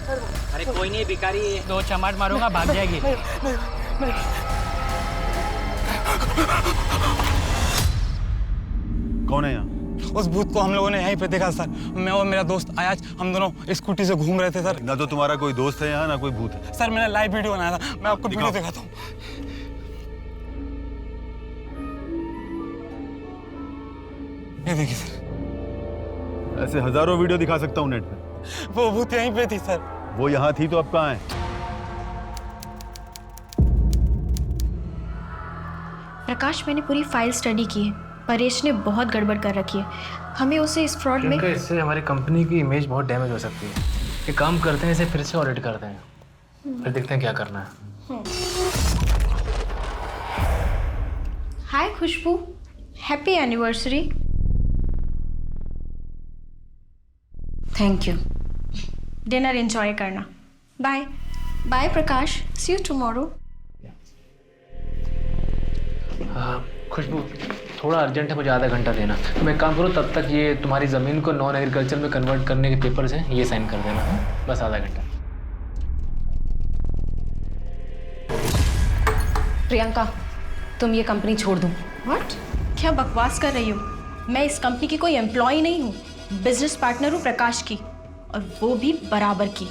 अरे कोई नहीं, भिखारी है। 2 चमाट मारूंगा, भाग जाएगी। कौन है यहाँ? उस भूत को हम लोगों ने यहीं पे देखा सर। मैं और मेरा दोस्त आयाज, हम दोनों स्कूटी से घूम रहे थे सर। ना तो तुम्हारा कोई दोस्त है यहाँ, ना कोई भूत है। सर मैंने लाइव वीडियो बनाया था, मैं आपको वीडियो दिखाता हूँ। ये देखिए सर। ऐसे हजारों वीडियो दिखा सकता हूँ नेट पे। वो भूत यहीं पे थी सर। वो यहाँ थी तो अब कहाँ है? प्रकाश, मैंने पूरी फाइल स्टडी की है। परेश ने बहुत गड़बड़ कर रखी है। हमें उसे इस फ्रॉड में इससे हमारी कंपनी की इमेज बहुत डैमेज हो सकती है। एक काम करते हैं, इसे फिर से ऑडिट करते हैं, फिर देखते हैं क्या करना है। Hi Khushboo, happy anniversary. Thank you. Dinner enjoy करना। Bye bye Prakash, see you tomorrow. Khushboo, थोड़ा अर्जेंट है, मुझे आधा घंटा देना। तुम एक काम करो, तब तक ये तुम्हारी ज़मीन को नॉन एग्रीकल्चर में कन्वर्ट करने के पेपर्स हैं, ये साइन कर देना। बस आधा घंटा। प्रियंका, तुम ये कंपनी छोड़ दो। व्हाट? क्या बकवास कर रही हो? मैं इस कंपनी की कोई एम्प्लॉय नहीं हूँ, बिजनेस पार्टनर हूँ प्रकाश की, और वो भी बराबर की।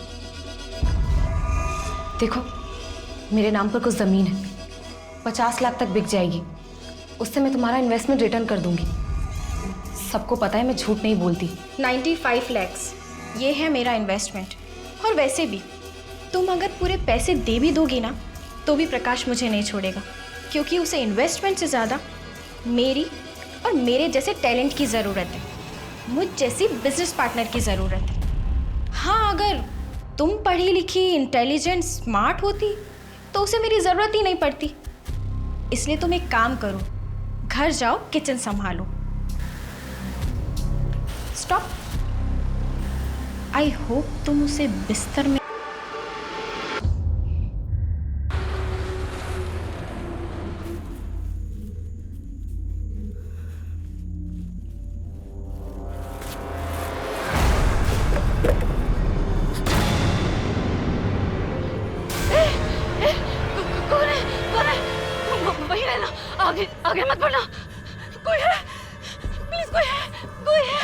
देखो, मेरे नाम पर कुछ ज़मीन है, 50 लाख तक बिक जाएगी। उससे मैं तुम्हारा इन्वेस्टमेंट रिटर्न कर दूंगी। सबको पता है मैं झूठ नहीं बोलती। 95 लैक्स, ये है मेरा इन्वेस्टमेंट। और वैसे भी तुम अगर पूरे पैसे दे भी दोगी ना, तो भी प्रकाश मुझे नहीं छोड़ेगा, क्योंकि उसे इन्वेस्टमेंट से ज़्यादा मेरी और मेरे जैसे टैलेंट की ज़रूरत है, मुझ जैसी बिजनेस पार्टनर की ज़रूरत है। हाँ, अगर तुम पढ़ी लिखी, इंटेलिजेंट, स्मार्ट होती तो उसे मेरी ज़रूरत ही नहीं पड़ती। इसलिए तुम एक काम करो, घर जाओ, किचन संभालो। स्टॉप। आई होप तुम उसे बिस्तर में आगे आगे मत बढ़ना। कोई है, प्लीज कोई है, कोई है।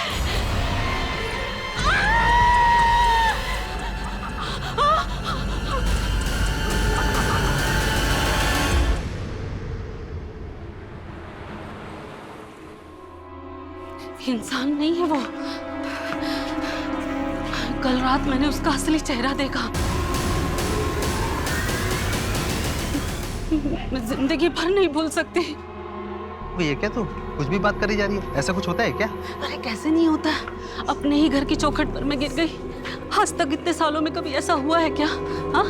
इंसान नहीं है वो। कल रात मैंने उसका असली चेहरा देखा। मैं जिंदगी भर नहीं भूल सकती। ये क्या तू कुछ भी बात करी जा रही है? ऐसा कुछ होता है क्या? अरे कैसे नहीं होता, अपने ही घर की चौखट पर मैं गिर गई। आज तक इतने सालों में कभी ऐसा हुआ है क्या? हाँ,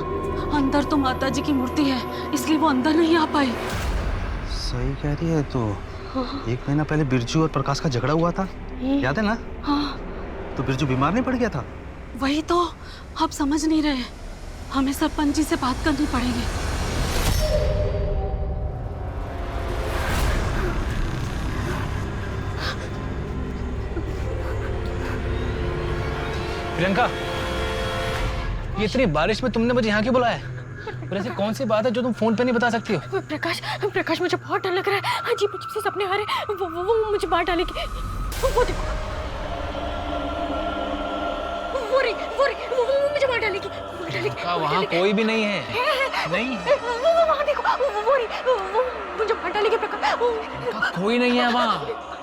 अंदर तो माता जी की मूर्ति है, इसलिए वो अंदर नहीं आ पाई। सही कह रही है तो। हाँ। 1 महीना पहले बिरजू और प्रकाश का झगड़ा हुआ था, याद है ना? हाँ। तो बिरजू बीमार नहीं पड़ गया था? वही तो आप समझ नहीं रहे, हमें सरपंच जी से बात करनी पड़ेगी। प्रियंका, ये इतनी बारिश में तुमने मुझे यहाँ क्यों बुलाया है? और ऐसी कौन सी बात है जो तुम फोन पे नहीं बता सकती हो? प्रकाश मुझे बहुत डर लग रहा है। अजीब अजीब से सपने आ रहे हैं। वो मुझे मार डालेगी। वो देखो, वो मुझे मार डालेगी। वहाँ कोई भी नहीं है। नहीं है। वो वहाँ देखो, वो मुझे मार डालेगी प्रकाश। कोई नहीं है वहाँ।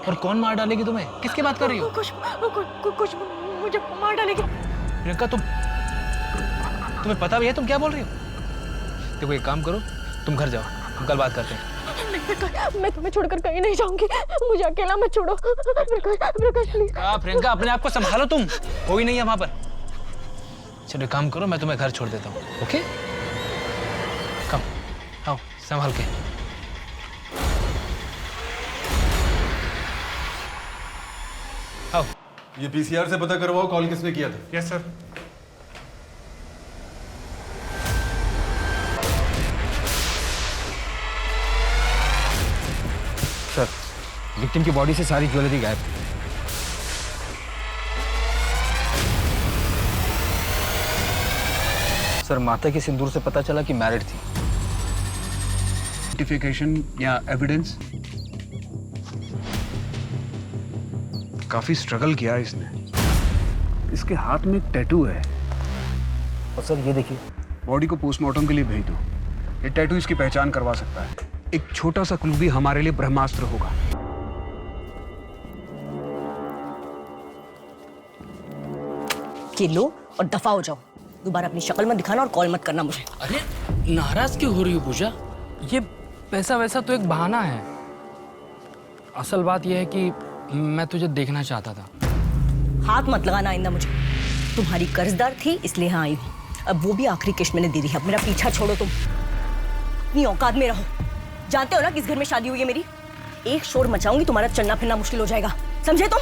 और कौन मार डालेगी तुम्हें? किसकी बात कर रही हो? कुछ मुझे मार डालेगी। प्रियंका, तुम्हें पता भी है तुम क्या बोल रही हो? देखो, एक काम करो, तुम घर जाओ, हम कल बात करते हैं। मैं तुम्हें छोड़कर कहीं नहीं जाऊंगी, मुझे अकेला मत छोड़ो। प्रकाश प्लीज। प्रियंका, अपने आप को संभालो, तुम कोई नहीं है वहां पर। चलो एक काम करो, मैं तुम्हें घर छोड़ देता हूँ। ओके, कम आओ, संभाल के। आओ। ये पीसीआर से पता करवाओ कॉल किसने किया था। Yes sir. सर, विक्टिम की बॉडी से सारी ज्वेलरी गायब। सर माता के सिंदूर से पता चला कि मैरिड थी। आइडेंटिफिकेशन या एविडेंस? काफी स्ट्रगल किया इसने। इसके हाथ में एक टैटू है। और सर ये देखिए, बॉडी को पोस्टमार्टम के लिए भेज दो। ये टैटू इसकी पहचान करवा सकता है। एक छोटा सा क्लू भी हमारे लिए ब्रह्मास्त्र होगा। ये लो और दफा हो जाओ। दोबारा अपनी शक्ल मत दिखाना और कॉल मत करना मुझे। अरे नाराज क्यों हो रही हो पूजा? ये पैसा वैसा तो एक बहाना है। असल बात यह है कि मैं तुझे देखना चाहता था। हाथ मत लगाना आइंदा मुझे। तुम्हारी कर्जदार थी इसलिए यहाँ आई हूँ। अब वो भी आखिरी किश्त मैंने दे दी है। अब मेरा पीछा छोड़ो तुम। अपनी औकात में रहो। जानते हो ना किस घर में शादी हुई है मेरी? एक शोर मचाऊंगी तुम्हारा चलना फिरना मुश्किल हो जाएगा। समझे तुम?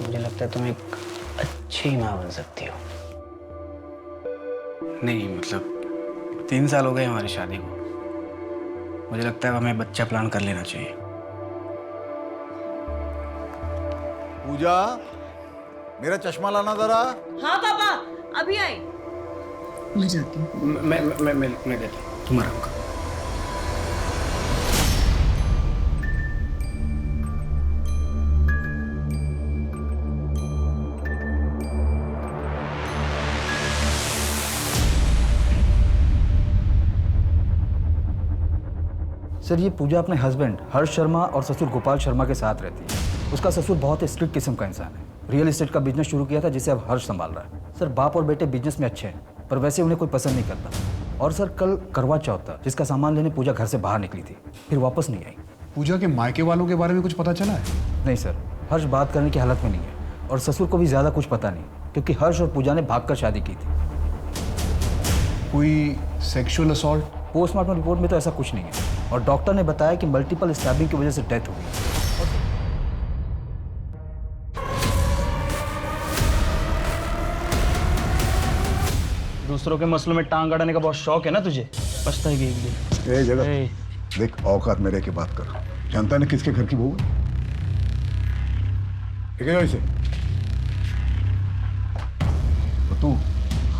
मुझे लगता है तुम एक अच्छी माँ बन सकती हो। नहीं मतलब 3 साल हो गए हमारी शादी को। मुझे लगता है हमें बच्चा प्लान कर लेना चाहिए। पूजा, मेरा चश्मा लाना जरा। हाँ पापा, अभी आई। मैं जाती हूँ। मैं देता हूँ। तुम आराम करो। सर ये पूजा अपने हस्बैंड हर्ष शर्मा और ससुर गोपाल शर्मा के साथ रहती है। उसका ससुर बहुत स्ट्रिक्ट किस्म का इंसान है। रियल एस्टेट का बिजनेस शुरू किया था जिसे अब हर्ष संभाल रहा है। सर बाप और बेटे बिजनेस में अच्छे हैं पर वैसे उन्हें कोई पसंद नहीं करता। और सर कल करवा चौथ था जिसका सामान लेने पूजा घर से बाहर निकली थी, फिर वापस नहीं आई। पूजा के मायके वालों के बारे में कुछ पता चला है? नहीं सर, हर्ष बात करने की हालत में नहीं है और ससुर को भी ज़्यादा कुछ पता नहीं क्योंकि हर्ष और पूजा ने भागकर शादी की थी। कोई सेक्सुअल असॉल्ट? पोस्टमार्टम रिपोर्ट में तो ऐसा कुछ नहीं है और डॉक्टर ने बताया कि मल्टीपल स्टैबिंग की वजह से डेथ हो गई। दूसरों के मसलों में टांग अड़ाने का बहुत शौक है ना तुझे? पछताएगी एक दिन। ए जगह देख, औकात में रह के बात कर। जानता है ना किसके घर की बहू है? ठीक है इसे तो तू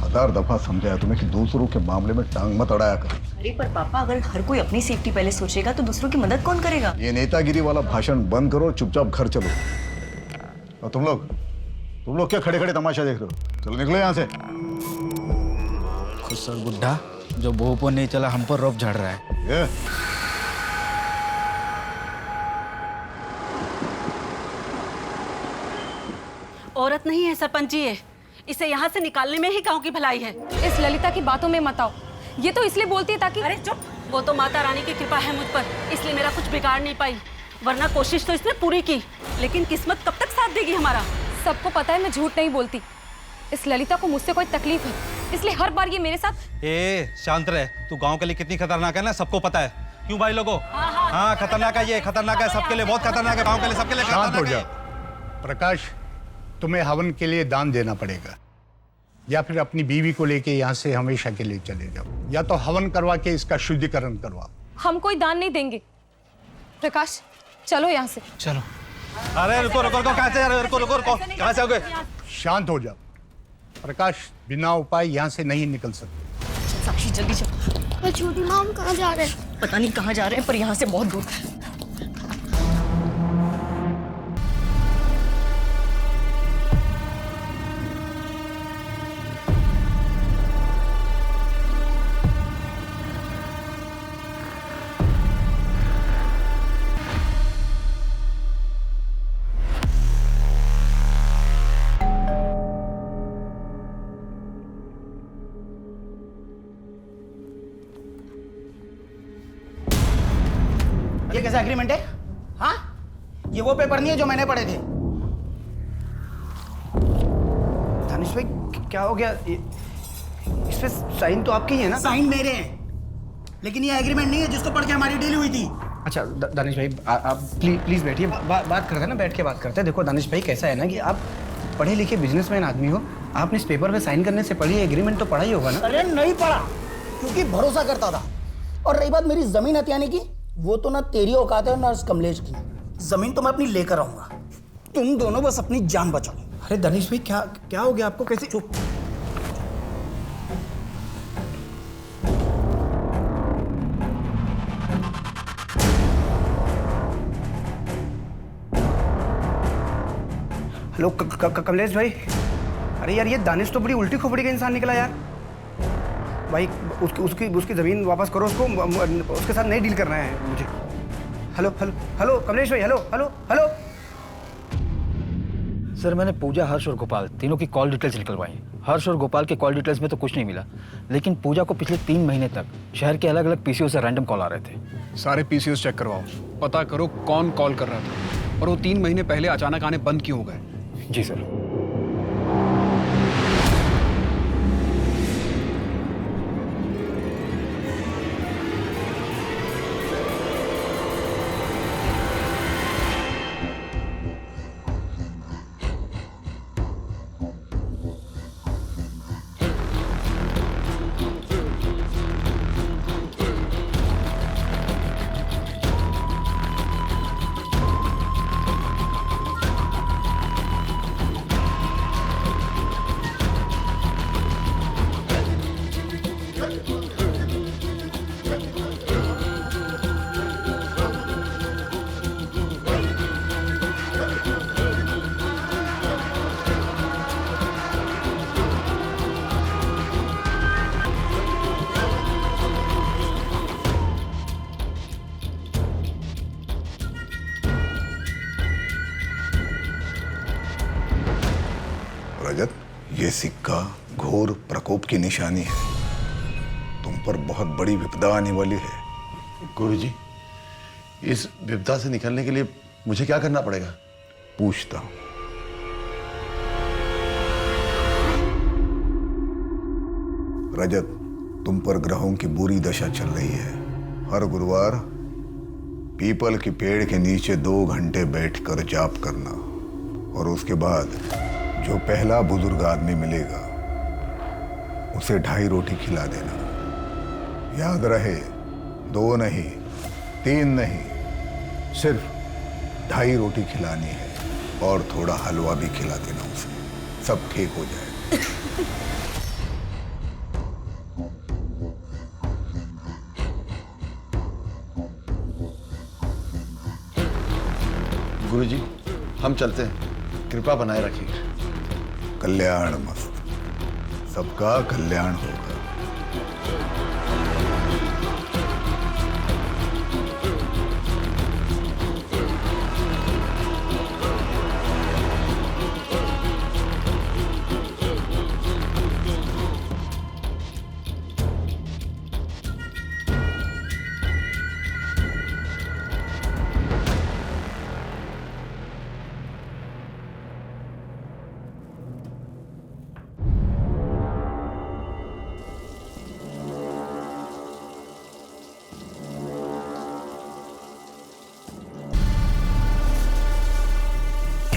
1000 दफा समझाया तुम्हें कि दूसरों के मामले में टांग मत अड़ाया कर। अरे पर पापा, अगर हर कोई अपनी सेफ्टी पहले सोचेगा तो दूसरों की मदद कौन करेगा? ये नेतागिरी वाला भाषण बंद करो और चुपचाप घर चलो। और तुम लोग क्या खड़े खड़े तमाशा देख रहे हो? चलो निकलो यहाँ से। खुसर बुढ़ा जो बहू पर नहीं चला हम पर रौब झाड़ रहा है। ये औरत नहीं है सरपंच जी, ये इसे यहाँ से निकालने में ही गांव की भलाई है। इस ललिता की बातों में मत आओ। ये तो इसलिए बोलती है ताकि अरे चुप। वो तो माता रानी की कृपा है मुझ पर, इसलिए मेरा कुछ बिगाड़ नहीं पाई। वरना कोशिश तो इसने पूरी की, लेकिन किस्मत कब तक साथ देगी हमारा? सबको पता है मैं झूठ नहीं बोलती। इस ललिता को मुझसे कोई तकलीफ है, इसलिए हर बार ये मेरे साथ। शांत रहे। तू गांव के लिए कितनी खतरनाक है ना, सबको पता है। क्यों भाई लोगों? हाँ खतरनाक है, ये खतरनाक है, सबके लिए बहुत खतरनाक है। गांव के लिए, सबके लिए शांत हो खतरनाक है। जा। प्रकाश, तुम्हें हवन के लिए दान देना पड़ेगा या फिर अपनी बीवी को लेके यहाँ से हमेशा के लिए चले जाओ, या तो हवन करवा के इसका शुद्धिकरण करवाओ। हम कोई दान नहीं देंगे। प्रकाश चलो यहाँ से। चलो। अरे रुको रुको रुको, कहाँ से जा रहे हो? रुको रुको रुको, कहाँ से आओगे? शांत हो जाओ। प्रकाश, बिना उपाय यहाँ से नहीं निकल सकते। साक्षी जल्दी चलो। छोटी माँ, हम कहाँ जा रहे हैं? पता नहीं कहाँ जा रहे हैं पर यहाँ से बहुत दूर है। ये कैसा एग्रीमेंट है? हाँ, ये वो पेपर नहीं है जो मैंने पढ़े थे। दानिश भाई क्या हो गया? इस पे साइन तो आपके ही है ना? साइन मेरे हैं, लेकिन ये एग्रीमेंट नहीं है जिसको पढ़ के हमारी डील हुई थी। अच्छा दानिश भाई आप प्लीज बैठिए, बात करते हैं ना, बैठ के बात करते हैं। देखो दानिश भाई कैसा है ना कि आप पढ़े लिखे बिजनेसमैन आदमी हो, आपने इस पेपर पे साइन करने से पहले एग्रीमेंट तो पढ़ा ही होगा ना? अरे नहीं पढ़ा, क्योंकि भरोसा करता था। और रही बात मेरी जमीन हथियाने की, वो तो ना तेरी औकात है ना उस कमलेश की। जमीन तो मैं अपनी लेकर आऊंगा, तुम दोनों बस अपनी जान बचाओ। अरे दानिश भाई क्या हो गया आपको? कैसे? चुप। हेलो कमलेश भाई। अरे यार ये दानिश तो बड़ी उल्टी खोपड़ी का इंसान निकला यार। भाई उसकी ज़मीन वापस करो उसको, उसके साथ नहीं डील करना है मुझे। हेलो हेलो हेलो कमलेश भाई, हेलो हेलो हेलो। सर मैंने पूजा, हर्ष और गोपाल तीनों की कॉल डिटेल्स निकलवाई। हर्ष और गोपाल के कॉल डिटेल्स में तो कुछ नहीं मिला, लेकिन पूजा को पिछले 3 महीने तक शहर के अलग अलग पीसीओ से रैंडम कॉल आ रहे थे। सारे पीसीओस चेक करवाओ, पता करो कौन कॉल कर रहा था और वो 3 महीने पहले अचानक आने बंद क्यों हो गए। जी सर। रजत, ये सिक्का घोर प्रकोप की निशानी है। तुम पर बहुत बड़ी विपदा आने वाली है। गुरुजी, इस विपदा से निकलने के लिए मुझे क्या करना पड़ेगा? पूछता हूं। रजत, तुम पर ग्रहों की बुरी दशा चल रही है। हर गुरुवार पीपल के पेड़ के नीचे 2 घंटे बैठकर जाप करना, और उसके बाद जो पहला बुजुर्ग आदमी मिलेगा उसे 2.5 रोटी खिला देना। याद रहे, 2 नहीं, 3 नहीं, सिर्फ 2.5 रोटी खिलानी है, और थोड़ा हलवा भी खिला देना उसे। सब ठीक हो जाएगा। गुरुजी, हम चलते हैं, कृपा बनाए रखिए। कल्याण मस्त, सबका कल्याण होगा।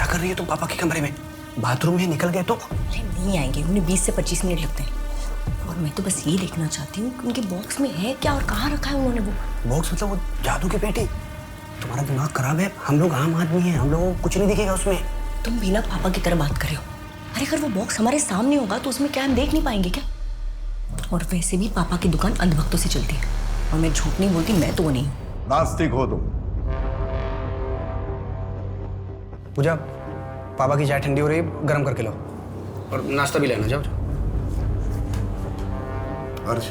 कर रही है तुम पापा के कमरे में? बाथरूम में निकल गए तो? अरे नहीं आएंगे, उन्हें 20 से 25 मिनट लगते हैं। और मैं तो बस ये देखना चाहती हूँ कि उनके बॉक्स में है क्या और कहाँ रखा है उन्होंने वो। बॉक्स मतलब वो जादू की पेटी? तुम्हारा दिमाग खराब है, हम लोग आम आदमी हैं, हम लोगों को कुछ नहीं दिखेगा उसमें। तुम भी ना पापा की तरह बात कर रहे हो। अरे अगर वो बॉक्स हमारे सामने होगा तो उसमें क्या हम देख नहीं पाएंगे क्या? और वैसे भी पापा की दुकान अंधभक्तों से चलती है, और मैं झूठ नहीं बोलती, मैं तो वो नहीं हूँ। नास्तिक हो तुम। पूजा, पापा की चाय ठंडी हो रही है, गर्म करके लो, और नाश्ता भी लेना। जाओ। हर्ष,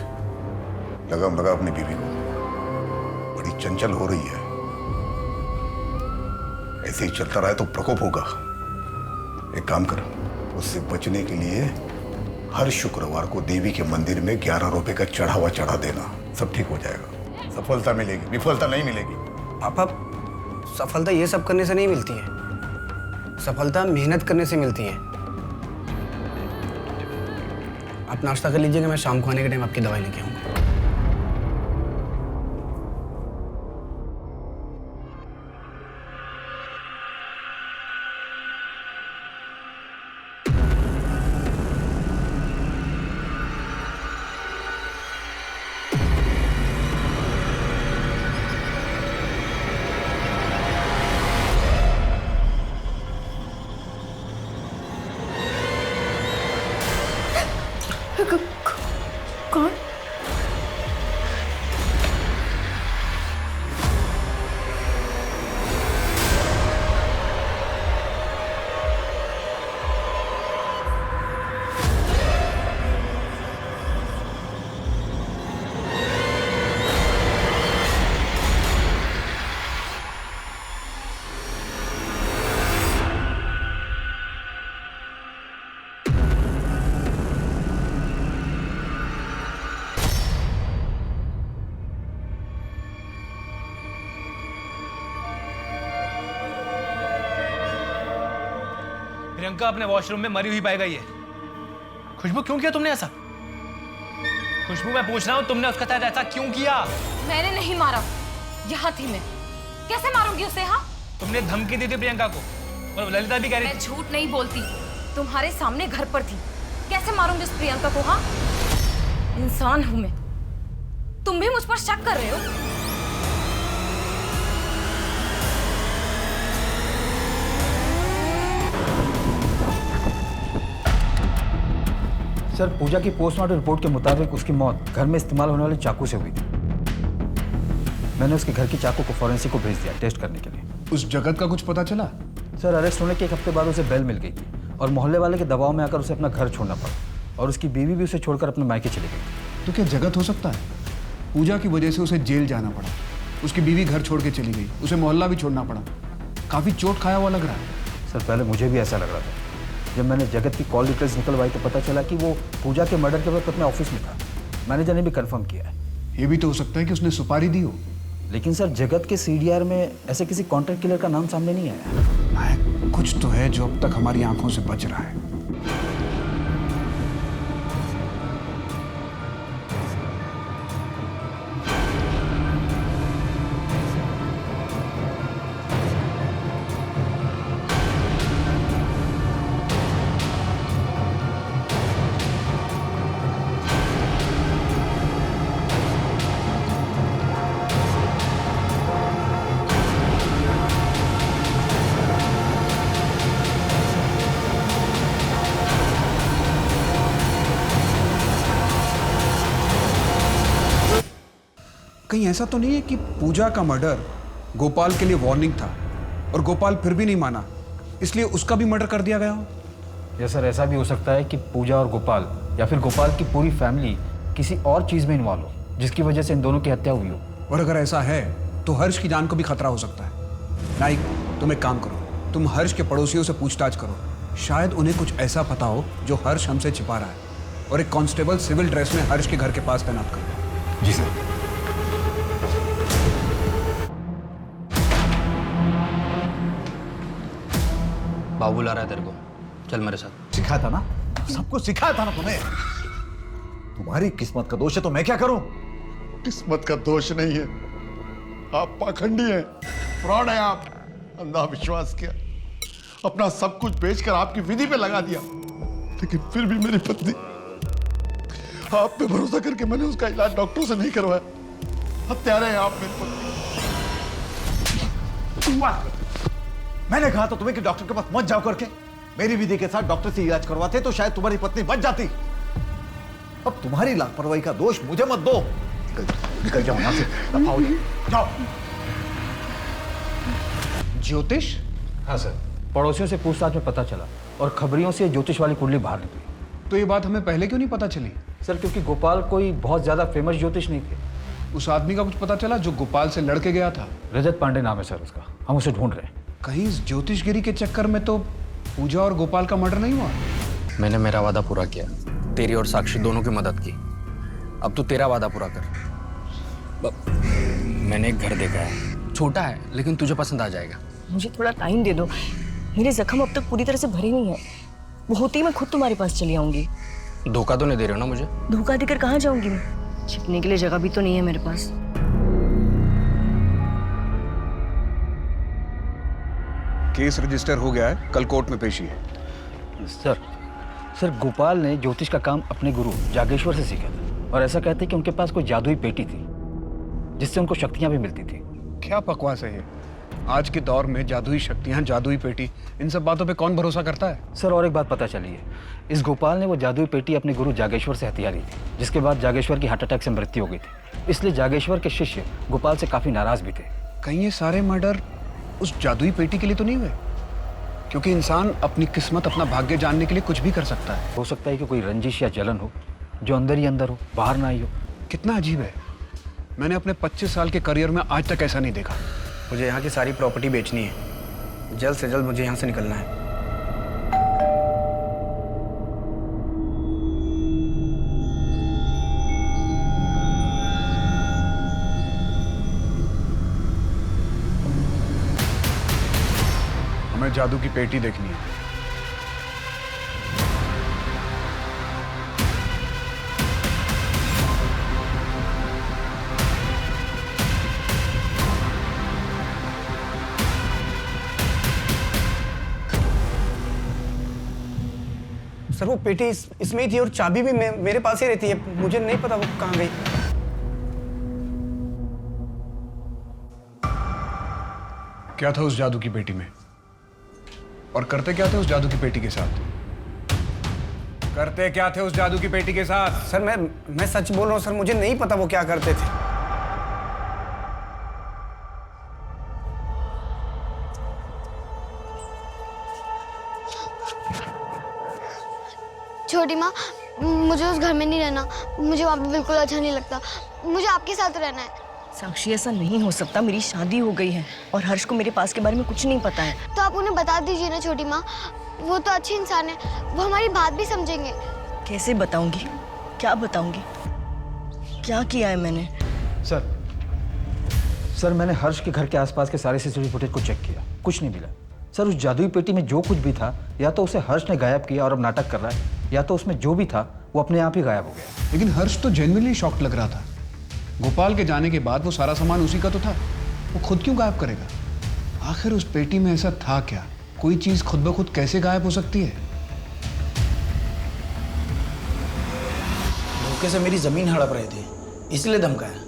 लगाम लगा अपनी बीवी को, बड़ी चंचल हो रही है। ऐसे ही चलता रहा तो प्रकोप होगा। एक काम कर, उससे बचने के लिए हर शुक्रवार को देवी के मंदिर में 11 रुपए का चढ़ावा चढ़ा देना। सब ठीक हो जाएगा। सफलता मिलेगी, विफलता नहीं मिलेगी। पापा, सफलता ये सब करने से नहीं मिलती है, सफलता मेहनत करने से मिलती है। आप नाश्ता कर लीजिएगा, मैं शाम को आने के टाइम आपकी दवाई लेके आऊँगा। कौन? प्रियंका अपने वॉशरूम में मरी हुई पाई गई है। खुशबू, क्यों किया तुमने ऐसा? खुशबू, मैं पूछ रहा हूँ, तुमने उसके साथ ऐसा क्यों किया? मैंने नहीं मारा, यहाँ थी मैं। कैसे मारूंगी उसे? हाँ, तुमने धमकी दी थी प्रियंका को, और ललिता भी कह रही मैं झूठ नहीं बोलती, तुम्हारे सामने घर पर थी। कैसे मारूंगी उस प्रियंका को? हाँ, इंसान हूं मैं, तुम भी मुझ पर शक कर रहे हो? सर, पूजा की पोस्टमार्टम रिपोर्ट के मुताबिक उसकी मौत घर में इस्तेमाल होने वाले चाकू से हुई थी। मैंने उसके घर की चाकू को फॉरेंसिक को भेज दिया टेस्ट करने के लिए। उस जगत का कुछ पता चला? सर, अरेस्ट होने के 1 हफ्ते बाद उसे बेल मिल गई थी और मोहल्ले वाले के दबाव में आकर उसे अपना घर छोड़ना पड़ा और उसकी बीवी भी उसे छोड़कर अपने मायके चली गई। तो क्या जगत हो सकता है? पूजा की वजह से उसे जेल जाना पड़ा, उसकी बीवी घर छोड़ के चली गई, उसे मोहल्ला भी छोड़ना पड़ा। काफी चोट खाया हुआ लग रहा है। सर, पहले मुझे भी ऐसा लग रहा था। जब मैंने जगत की कॉल डिटेल्स निकलवाई तो पता चला कि वो पूजा के मर्डर के वक्त अपने ऑफिस में था। मैनेजर ने भी कंफर्म किया है। ये भी तो हो सकता है कि उसने सुपारी दी हो। लेकिन सर, जगत के सीडीआर में ऐसे किसी कॉन्ट्रैक्ट किलर का नाम सामने नहीं आया। कुछ तो है जो अब तक हमारी आंखों से बच रहा है। कहीं ऐसा तो नहीं है कि पूजा का मर्डर गोपाल के लिए वार्निंग था और गोपाल फिर भी नहीं माना, इसलिए उसका भी मर्डर कर दिया गया हो? या सर, ऐसा भी हो सकता है कि पूजा और गोपाल या फिर गोपाल की पूरी फैमिली किसी और चीज में इन्वॉल्व हो जिसकी वजह से इन दोनों की हत्या हुई हो। और अगर ऐसा है तो हर्ष की जान को भी खतरा हो सकता है। नाइक, तुम एक काम करो, तुम हर्ष के पड़ोसियों से पूछताछ करो। शायद उन्हें कुछ ऐसा पता हो जो हर्ष हमसे छिपा रहा है। और एक कांस्टेबल सिविल ड्रेस में हर्ष के घर के पास तैनात करो। जी सर। बाबू ला रहा है तेरे को, चल मेरे साथ। सिखाया था ना, सबको सिखाया था ना तुम्हें। तुम्हारी किस्मत का दोष है तो मैं क्या करूं? किस्मत का दोष नहीं है, आप पाखंडी हैं, फ्रॉड हैं आप। अंधा विश्वास किया, अपना सब कुछ बेचकर आपकी विधि पे लगा दिया। लेकिन फिर भी मेरी पत्नी, आप पे भरोसा करके मैंने उसका इलाज डॉक्टरों से नहीं करवाया। हत्यारे हैं आप मेरी पत्नी। मैंने कहा था तुम्हें कि डॉक्टर के पास मत जाओ करके। मेरी विधि के साथ डॉक्टर से इलाज करवाते तो शायद तुम्हारी पत्नी बच जाती। अब तुम्हारी लापरवाही का दोष मुझे मत दो। निकल जाओ यहां से, दफा हो जाओ। ज्योतिष? हाँ सर, पड़ोसियों से पूछताछ में पता चला और खबरियों से ज्योतिष वाली कुंडली बाहर निकली। तो ये बात हमें पहले क्यों नहीं पता चली? सर, क्योंकि गोपाल कोई बहुत ज्यादा फेमस ज्योतिष नहीं थे। उस आदमी का कुछ पता चला जो गोपाल से लड़के गया था? रजत पांडे नाम है सर उसका, हम उसे ढूंढ रहे हैं। कहीं इस ज्योतिषगिरी के चक्कर में तो पूजा और गोपाल का मर्डर नहीं हुआ? मैंने मेरा वादा पूरा किया, तेरी और साक्षी दोनों की मदद की। अब तू तेरा वादा पूरा कर। मैंने एक घर देखा है, छोटा है लेकिन तुझे पसंद आ जाएगा। मुझे थोड़ा टाइम दे दो, मेरे जख्म अब तक पूरी तरह से भरे नहीं है। वो होती ही मैं खुद तुम्हारे पास चली आऊंगी। धोखा तो नहीं दे रहे हो ना मुझे? धोखा देकर कहाँ जाऊंगी मैं? छिपने के लिए जगह भी तो नहीं है मेरे पास। केस रजिस्टर हो गया है, कल कोर्ट में पेशी है। सर गोपाल ने ज्योतिष का काम अपने गुरु जागेश्वर से सीखा था और ऐसा कहते हैं कि उनके पास कोई जादुई पेटी थी जिससे उनको शक्तियां भी मिलती थी। क्या बकवास है ये? आज के दौर में जादुई शक्तियां, जादुई पेटी, इन सब बातों पे कौन भरोसा करता है? सर और एक बात पता चली है, इस गोपाल ने वो जादुई पेटी अपने गुरु जागेश्वर से हथिया ली थी, जिसके बाद जागेश्वर की हार्ट अटैक से मृत्यु हो गई थी। इसलिए जागेश्वर के शिष्य गोपाल से काफी नाराज भी थे। कहीं ये सारे मर्डर उस जादुई पेटी के लिए तो नहीं हुए? क्योंकि इंसान अपनी किस्मत, अपना भाग्य जानने के लिए कुछ भी कर सकता है। हो सकता है कि कोई रंजिश या जलन हो जो अंदर ही अंदर हो, बाहर ना आई हो। कितना अजीब है, मैंने अपने 25 साल के करियर में आज तक ऐसा नहीं देखा। मुझे यहाँ की सारी प्रॉपर्टी बेचनी है, जल्द से जल्द मुझे यहाँ से निकलना है। हमें जादू की पेटी देखनी है। सर वो पेटी इसमें ही थी और चाबी भी मेरे पास ही रहती है, मुझे नहीं पता वो कहाँ गई। क्या था उस जादू की पेटी में? और करते क्या थे उस जादू की पेटी के साथ? करते क्या थे उस जादू की पेटी के साथ? सर मैं सच बोल रहा हूँ सर, मुझे नहीं पता वो क्या करते थे। छोटी माँ, मुझे उस घर में नहीं रहना, मुझे वहाँ पे बिल्कुल अच्छा नहीं लगता, मुझे आपके साथ रहना है। साक्षी ऐसा नहीं हो सकता, मेरी शादी हो गई है और हर्ष को मेरे पास के बारे में कुछ नहीं पता है। तो आप उन्हें बता दीजिए ना छोटी माँ, वो तो अच्छे इंसान है, वो हमारी बात भी समझेंगे। कैसे बताऊंगी, क्या बताऊंगी, क्या किया है मैंने? सर मैंने हर्ष के घर के आसपास के सारे सीसीटीवी फुटेज को चेक किया, कुछ नहीं मिला। सर उस जादुई पेटी में जो कुछ भी था या तो उसे हर्ष ने गायब किया और अब नाटक कर रहा है, या तो उसमें जो भी था वो अपने आप ही गायब हो गया। लेकिन हर्ष तो जेन्युइनली शॉक्ड लग रहा था। गोपाल के जाने के बाद वो सारा सामान उसी का तो था, वो खुद क्यों गायब करेगा? आखिर उस पेटी में ऐसा था क्या? कोई चीज खुद ब खुद कैसे गायब हो सकती है? धोखे से मेरी जमीन हड़प रहे थे, इसलिए धमकाया,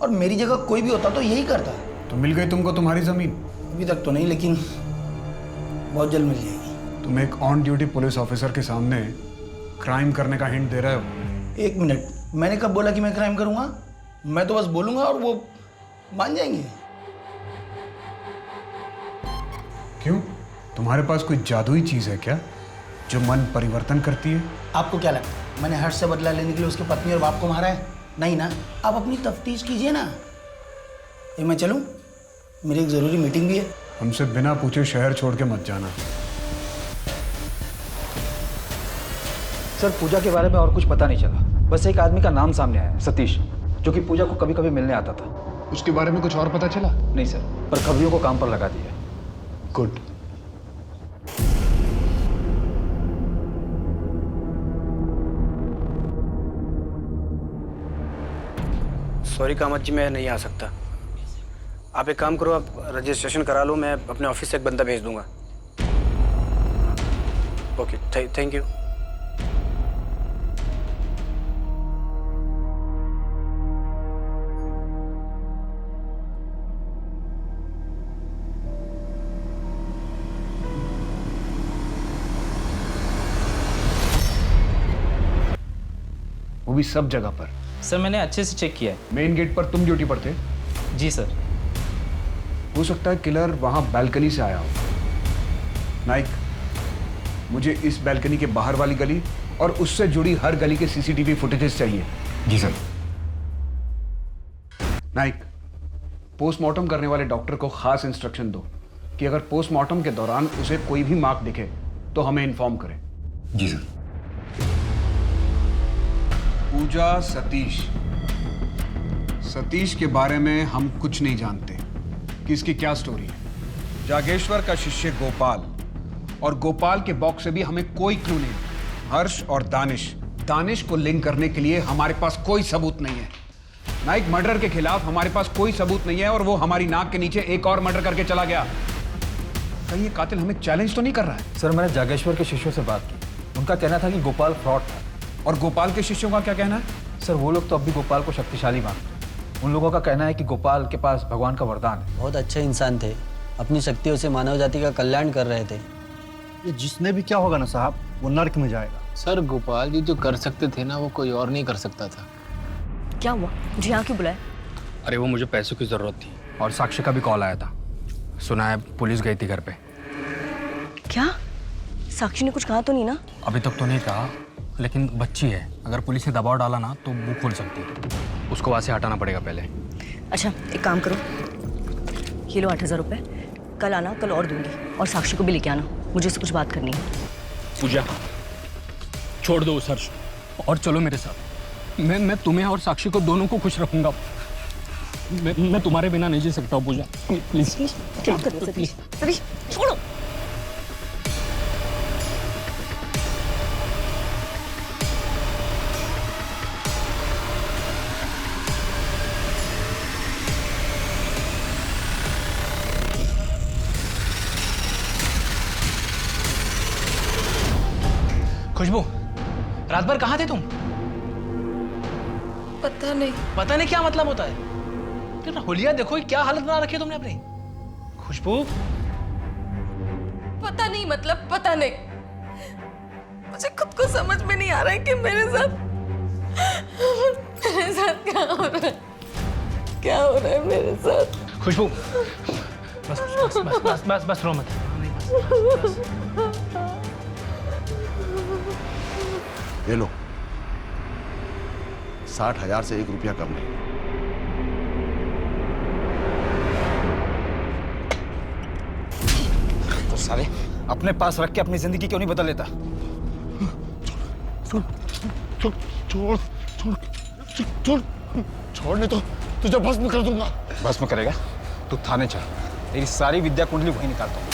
और मेरी जगह कोई भी होता तो यही करता। तो मिल गई तुमको तुम्हारी जमीन? अभी तक तो नहीं, लेकिन बहुत जल्द मिल जाएगी। तुम एक ऑन ड्यूटी पुलिस ऑफिसर के सामने क्राइम करने का हिंट दे रहे हो? एक मिनट, मैंने कब बोला कि मैं क्राइम करूंगा? मैं तो बस बोलूंगा और वो मान जाएंगे। क्यों, तुम्हारे पास कोई जादुई चीज है क्या जो मन परिवर्तन करती है? आपको क्या लगता है मैंने हर्ष से बदला लेने के लिए उसकी पत्नी और बाप को मारा है? नहीं ना, आप अपनी तफ्तीश कीजिए ना। ये मैं चलूं, मेरी एक जरूरी मीटिंग भी है। हमसे बिना पूछे शहर छोड़ के मत जाना। सर पूजा के बारे में और कुछ पता नहीं चला, बस एक आदमी का नाम सामने आया, सतीश, जो कि पूजा को कभी कभी मिलने आता था। उसके बारे में कुछ और पता चला? नहीं सर, पर खबरियों को काम पर लगा दिया। गुड। सॉरी कामत जी, मैं नहीं आ सकता। आप एक काम करो, आप रजिस्ट्रेशन करा लो, मैं अपने ऑफिस से एक बंदा भेज दूंगा। Okay, thank you. वो भी सब जगह पर? सर मैंने अच्छे से चेक किया है। मेन गेट पर तुम ड्यूटी पर थे? जी सर। हो सकता है किलर वहां बैल्कनी से आया हो। नाइक, मुझे इस बैल्कनी के बाहर वाली गली और उससे जुड़ी हर गली के सीसीटीवी फुटेजेस चाहिए। जी सर। नाइक, पोस्टमार्टम करने वाले डॉक्टर को खास इंस्ट्रक्शन दो कि अगर पोस्टमार्टम के दौरान उसे कोई भी मार्क दिखे तो हमें इन्फॉर्म करें। जी सर। पूजा सतीश के बारे में हम कुछ नहीं जानते कि इसकी क्या स्टोरी है। जागेश्वर का शिष्य गोपाल, और गोपाल के बॉक्स से भी हमें कोई क्लू नहीं। हर्ष और दानिश दानिश को लिंक करने के लिए हमारे पास कोई सबूत नहीं है। नाइक मर्डर के खिलाफ हमारे पास कोई सबूत नहीं है और वो हमारी नाक के नीचे एक और मर्डर करके चला गया। कहीं ये कातिल हमें चैलेंज तो नहीं कर रहा है? सर मैंने जागेश्वर के शिष्यों से बात की। उनका कहना था कि गोपाल फ्रॉड था। और गोपाल के शिष्यों का क्या कहना है? सर वो लोग तो अब भी गोपाल को शक्तिशाली मानते हैं। उन लोगों का कहना है कि गोपाल के पास भगवान का वरदान है। बहुत अच्छे इंसान थे, अपनी शक्तियों से मानव जाति का कल्याण कर रहे थे। ये जिसने भी क्या होगा ना साहब, वो नर्क में जाएगा। सर गोपाल जी जो कर सकते थे ना, वो कोई और नहीं कर सकता था। क्या हुआ? मुझे यहाँ क्यों बुलाया? अरे वो मुझे पैसों की ज़रूरत थी और साक्षी का भी कॉल आया था। सुना है पुलिस गई थी घर पे। क्या? साक्षी ने कुछ कहा तो नहीं ना? अभी तक तो नहीं कहा, लेकिन बच्ची है, अगर पुलिस ने दबाव डाला ना तो वो खोल सकती है। उसको वहाँ से हटाना पड़ेगा पहले। अच्छा एक काम करो, ये लो 8,000 रुपये। कल आना, कल और दूंगी। और साक्षी को भी लेके आना, मुझे उससे कुछ बात करनी है। पूजा छोड़ दो उस हर्ष और चलो मेरे साथ। मैं तुम्हें और साक्षी को दोनों को खुश रखूंगा। मैं तुम्हारे बिना नहीं जी सकता हूँ पूजा, प्लीज। क्या कर रहे हो प्लीज? सभी छोड़ो। खुशबू, रात भर कहाँ थे तुम? पता नहीं। पता नहीं क्या मतलब होता है? तेरा होलिया देखो क्या हालत बना रखी है तुमने अपनी। खुशबू पता नहीं मतलब पता नहीं। मुझे खुद को समझ में नहीं आ रहा है कि मेरे साथ क्या हो रहा है, क्या हो रहा है मेरे साथ। खुशबू बस बस बस बस बस, बस रो मत। ये लो 60,000 से 1 रुपया कम नहीं। तो साले अपने पास रख के अपनी जिंदगी क्यों नहीं बदल लेता? छोड़ नहीं तो तुझे भस्म कर दूंगा। भस्म करेगा? तू थाने चल, तेरी सारी विद्या कुंडली वहीं निकालता हूँ।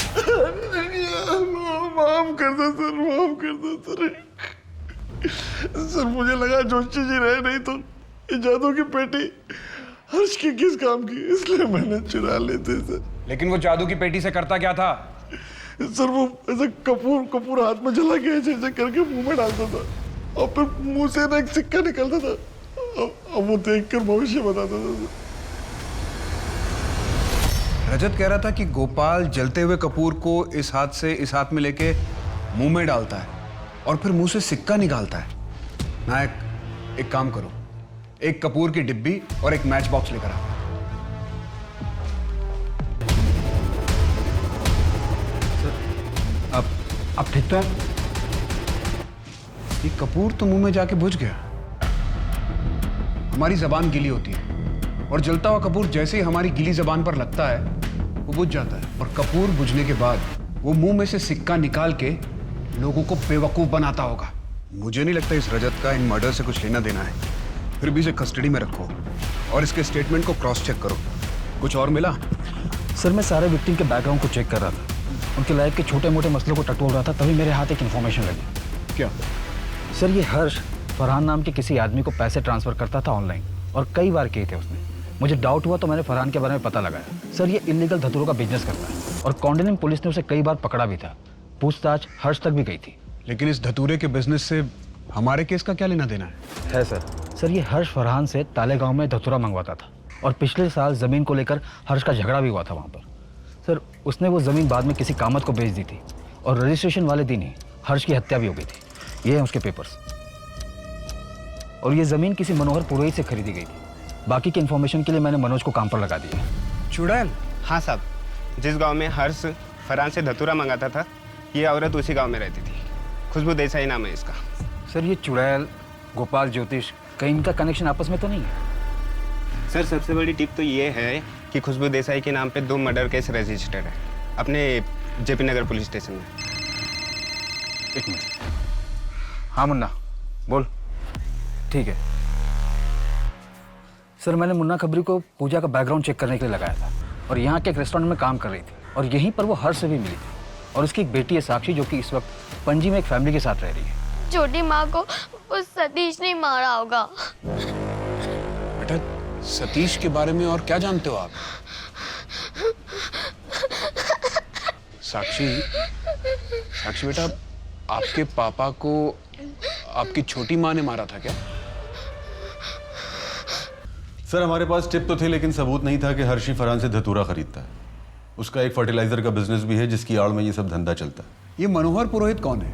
माफ कर दो सर, माफ कर दो सर। सर मुझे लगा जोशी जी रहे नहीं तो ये जादू की पेटी हर्ष की किस काम की, इसलिए मैंने चुरा लेते सर। लेकिन वो जादू की पेटी से करता क्या था? सर वो ऐसे कपूर हाथ में जला के ऐसे करके मुंह में डालता था और फिर मुंह से ना एक सिक्का निकलता था। अब वो देखकर भविष्य बताता था। रजत कह रहा था कि गोपाल जलते हुए कपूर को इस हाथ से इस हाथ में लेके मुंह में डालता है और फिर मुंह से सिक्का निकालता है। नायक एक काम करो, एक कपूर की डिब्बी और एक मैच बॉक्स लेकर आओ। अब ठीक तो है? ये कपूर तो मुंह में जाके बुझ गया। हमारी जबान गीली होती है और जलता हुआ कपूर जैसे ही हमारी गीली जबान पर लगता है वो बुझ जाता है, और कपूर बुझने के बाद वो मुंह में से सिक्का निकाल के लोगों को बेवकूफ बनाता होगा। मुझे नहीं लगता इस रजत का इन मर्डर से कुछ लेना देना है। फिर भी इसे कस्टडी में रखो और इसके स्टेटमेंट को क्रॉस चेक करो। कुछ और मिला? सर मैं सारे विक्टिम के बैकग्राउंड को चेक कर रहा था, उनके लाइफ के छोटे मोटे मसलों को टटोल रहा था, तभी मेरे हाथ एक इन्फॉर्मेशन लगी। क्या? सर ये हर्ष फरहान नाम के किसी आदमी को पैसे ट्रांसफर करता था ऑनलाइन, और कई बार किए थे उसने। मुझे डाउट हुआ तो मैंने फरहान के बारे में पता लगाया। सर ये इलीगल धतूरों का बिजनेस करता है और कौंडिन्य पुलिस ने उसे कई बार पकड़ा भी था। पूछताछ हर्ष तक भी गई थी। लेकिन इस धतूरे के बिजनेस से हमारे केस का क्या लेना देना है? सर ये हर्ष फरहान से तालेगांव में धतूरा मंगवाता था और पिछले साल जमीन को लेकर हर्ष का झगड़ा भी हुआ था वहाँ पर। सर उसने वो जमीन बाद में किसी कामत को बेच दी थी और रजिस्ट्रेशन वाले दिन ही हर्ष की हत्या भी हो गई थी। ये हैं उसके पेपर्स। और ये जमीन किसी मनोहर पुरोहित से खरीदी गई थी। बाकी की इन्फॉर्मेशन के लिए मैंने मनोज को काम पर लगा दिया। चुड़ैल? हाँ साहब, जिस गांव में हर्ष फरहान से धतूरा मंगाता था, ये औरत उसी गांव में रहती थी। खुशबू देसाई नाम है इसका। सर ये चुड़ैल, गोपाल ज्योतिष, कहीं इनका कनेक्शन आपस में तो नहीं है? सर सबसे बड़ी टिप तो ये है कि खुशबू देसाई के नाम पे 2 मर्डर केस रजिस्टर्ड है अपने जेपी नगर पुलिस स्टेशन में। एक मिनट। हाँ मुन्ना बोल। ठीक है सर, मैंने मुन्ना खबरी को पूजा का बैकग्राउंड चेक करने के लिए लगाया था और यहाँ के एक रेस्टोरेंट में काम कर रही थी और यहीं पर वो हर्ष से भी मिली थी और उसकी एक बेटी है साक्षी, जो कि इस वक्त पणजी में एक फैमिली के साथ रह रही है। छोटी माँ को उस सतीश ने मारा होगा। बेटा सतीश के बारे में और क्या जानते हो आप? साक्षी, साक्षी बेटा, आपके पापा को आपकी छोटी माँ ने मारा था क्या? सर हमारे पास टिप तो थे लेकिन सबूत नहीं था कि हर्षी फरहान से धतूरा खरीदता है। उसका एक फर्टिलाइजर का बिजनेस भी है जिसकी आड़ में ये सब धंधा चलता है। ये मनोहर पुरोहित कौन है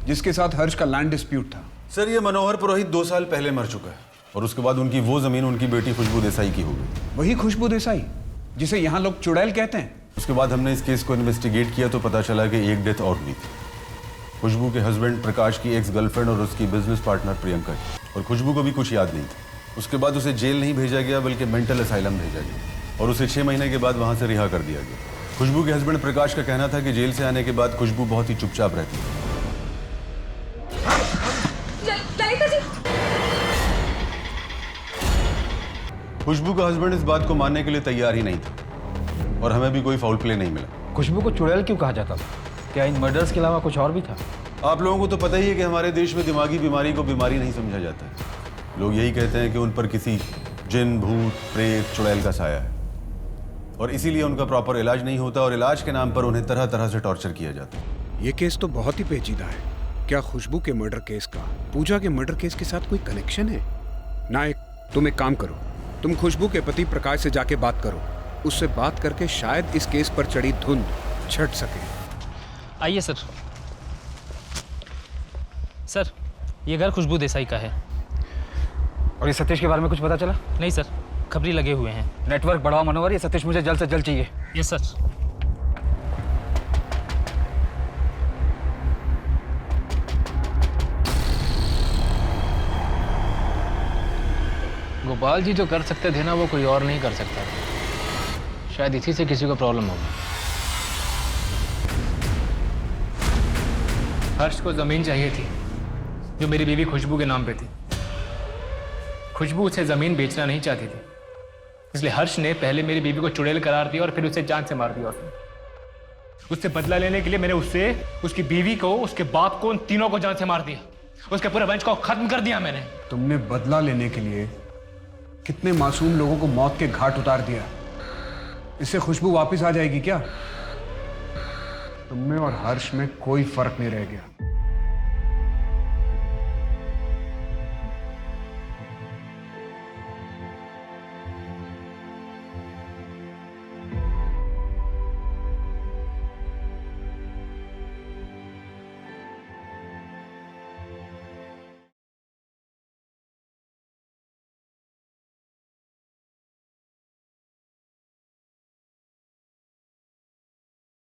जिसके साथ हर्ष का लैंड डिस्प्यूट था? सर ये मनोहर पुरोहित 2 साल पहले मर चुका है और उसके बाद उनकी वो जमीन उनकी बेटी खुशबू देसाई की हो गई। वही खुशबू देसाई जिसे यहाँ लोग चुड़ैल कहते हैं? उसके बाद हमने इस केस को इन्वेस्टिगेट किया तो पता चला कि एक डेथ और हुई थी। खुशबू के हस्बैंड प्रकाश की एक्स गर्लफ्रेंड और उसकी बिजनेस पार्टनर प्रियंका की, और खुशबू को भी कुछ याद नहीं था। उसके बाद उसे जेल नहीं भेजा गया बल्कि मेंटल असाइलम भेजा गया और उसे 6 महीने के बाद वहाँ से रिहा कर दिया गया। खुशबू के हस्बैंड प्रकाश का कहना था कि जेल से आने के बाद खुशबू बहुत ही चुपचाप रहती है। खुशबू का हस्बैंड इस बात को मानने के लिए तैयार ही नहीं था और हमें भी कोई फाउल प्ले नहीं मिला। खुशबू को चुड़ैल क्यों कहा जाता था? क्या इन मर्डर्स के अलावा कुछ और भी था? आप लोगों को तो पता ही है कि हमारे देश में दिमागी बीमारी को बीमारी नहीं समझा जाता है। लोग यही कहते हैं कि उन पर किसी जिन, भूत, प्रेत, चुड़ैल का साया है और इसीलिए उनका प्रॉपर इलाज नहीं होता और इलाज के नाम पर उन्हें तरह तरह से टॉर्चर किया जाता है। ये केस तो बहुत ही पेचीदा है। क्या खुशबू के मर्डर केस का पूजा के मर्डर केस के साथ कोई कनेक्शन है? नायक, तुम एक काम करो, तुम खुशबू के पति प्रकाश से जाके बात करो। उससे बात करके शायद इस केस पर चढ़ी धुंध छट सके। आइए सर। सर ये घर खुशबू देसाई का है। और ये सतीश के बारे में कुछ पता चला? नहीं सर, खबरी लगे हुए हैं। नेटवर्क बढ़ाओ मनोहर, ये सतीश मुझे जल्द से जल्द चाहिए। Yes sir. गोपाल जी जो कर सकते थे ना वो कोई और नहीं कर सकता। शायद इसी से किसी को प्रॉब्लम होगी। हर्ष को जमीन चाहिए थी जो मेरी बीवी खुशबू के नाम पे थी। खुशबू उसे जमीन बेचना नहीं चाहती थी, इसलिए हर्ष ने पहले मेरी बीवी को चुड़ैल करार दिया और फिर उसे जान से मार दिया। उससे बदला लेने के लिए मैंने उससे, उसकी बीवी को, उसके बाप को, उन तीनों को जान से मार दिया। उसके पूरे वंश को खत्म कर दिया मैंने। तुमने बदला लेने के लिए कितने मासूम लोगों को मौत के घाट उतार दिया। इससे खुशबू वापस आ जाएगी क्या? तुम में और हर्ष में कोई फर्क नहीं रह गया।